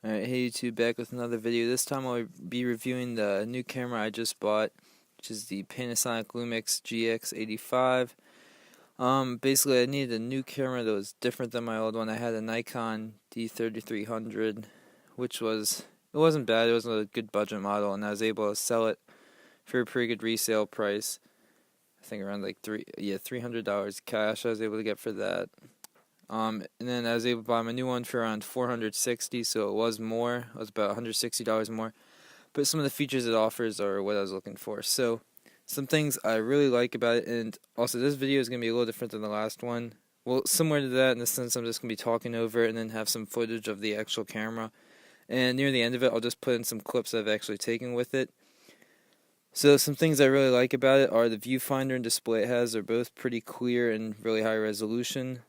Alright, hey YouTube, back with another video. This time I'll be reviewing the new camera I just bought, which is the Panasonic Lumix GX-85. Basically I needed a new camera that was different than my old one. I had a Nikon D3300, which it wasn't bad, it was a good budget model, and I was able to sell it for a pretty good resale price. I think around like $300 cash I was able to get for that. And then I was able to buy my new one for around $460, so it was more. It was about $160 more. But some of the features it offers are what I was looking for. So, some things I really like about it, and also this video is going to be a little different than the last one. Well, similar to that in the sense I'm just going to be talking over it and then have some footage of the actual camera. And near the end of it, I'll just put in some clips I've actually taken with it. So some things I really like about it are the viewfinder and display it has. They're both pretty clear and really high resolution.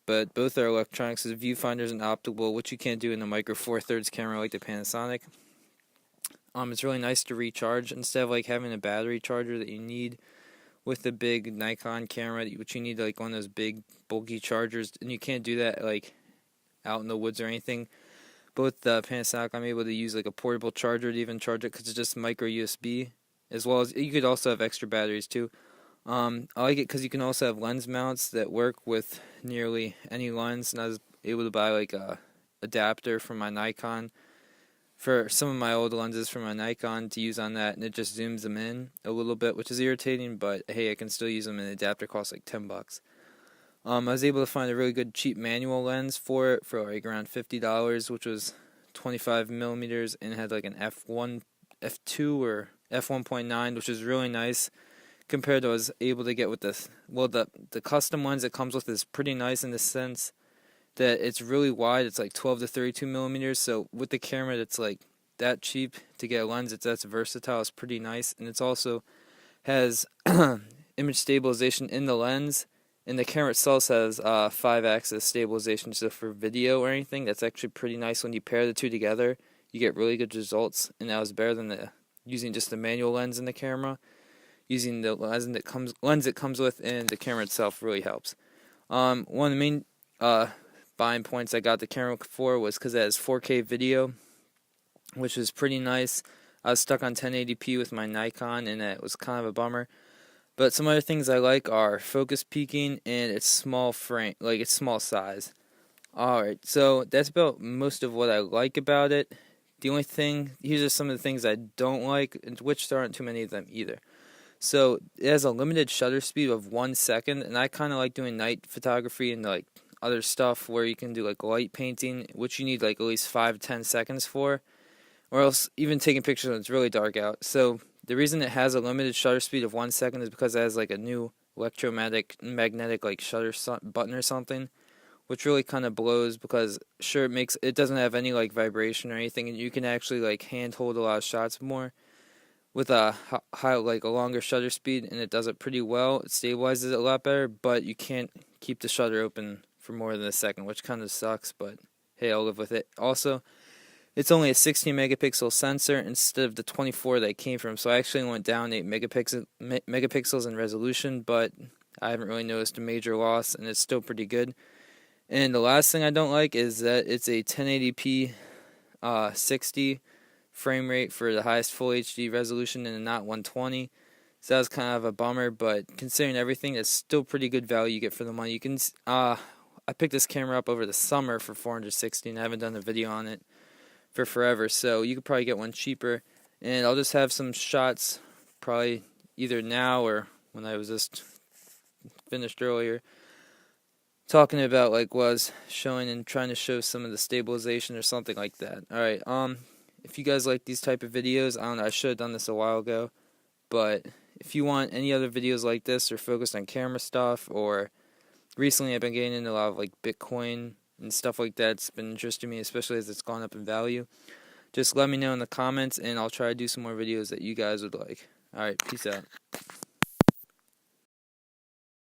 But both are electronics. The viewfinder is an optical, which you can't do in a Micro Four Thirds camera like the Panasonic. It's really nice to recharge instead of like having a battery charger that you need with the big Nikon camera, which you need like one of those big bulky chargers, and you can't do that like out in the woods or anything. But with the Panasonic, I'm able to use like a portable charger to even charge it because it's just micro USB, as well as you could also have extra batteries too. I like it because you can also have lens mounts that work with nearly any lens, and I was able to buy like a adapter from my Nikon for some of my old lenses from my Nikon to use on that, and it just zooms them in a little bit, which is irritating, but hey, I can still use them, and the adapter costs like $10. I was able to find a really good cheap manual lens for it for like around $50, which was 25 millimeters, and had like an f1, f2, or f1.9, which is really nice. Compared to what I was able to get with this. Well, the custom lens it comes with is pretty nice in the sense that it's really wide. It's like 12 to 32 millimeters. So with the camera that's like that cheap to get a lens that's versatile, it's pretty nice. And it's also has image stabilization in the lens, and the camera itself has 5-axis stabilization. So for video or anything, that's actually pretty nice. When you pair the two together, you get really good results, and that was better than using just the manual lens in the camera. Using the lens it comes with, and the camera itself really helps. One of the main buying points I got the camera for was because it has 4K video, which is pretty nice. I was stuck on 1080p with my Nikon, and it was kind of a bummer. But some other things I like are focus peaking and its small frame, like its small size. Alright, so that's about most of what I like about it. The only thing, here's are some of the things I don't like, which there aren't too many of them either. So it has a limited shutter speed of 1 second, and I kind of like doing night photography and like other stuff where you can do like light painting, which you need like at least 5-10 seconds for, or else even taking pictures when it's really dark out. So the reason it has a limited shutter speed of 1 second is because it has like a new magnetic like shutter button or something, which really kind of blows because sure it doesn't have any like vibration or anything, and you can actually like hand hold a lot of shots more with a longer shutter speed, and it does it pretty well. It stabilizes it a lot better, but you can't keep the shutter open for more than a second, which kind of sucks, but hey, I'll live with it. Also, it's only a 16 megapixel sensor instead of the 24 that it came from, so I actually went down 8 megapixels in resolution, but I haven't really noticed a major loss, and it's still pretty good. And the last thing I don't like is that it's a 1080p 60 frame rate for the highest full HD resolution, and not 120. So that was kind of a bummer, but considering everything, it's still pretty good value you get for the money. You can I picked this camera up over the summer for $460, and I haven't done a video on it for forever, so you could probably get one cheaper. And I'll just have some shots probably either now or when I was just finished earlier, talking about like was showing and trying to show some of the stabilization or something like that. Alright, if you guys like these type of videos, I don't know, I should have done this a while ago, but if you want any other videos like this or focused on camera stuff, or recently I've been getting into a lot of like Bitcoin and stuff like that, it's been interesting to me, especially as it's gone up in value, just let me know in the comments, and I'll try to do some more videos that you guys would like. Alright, peace out.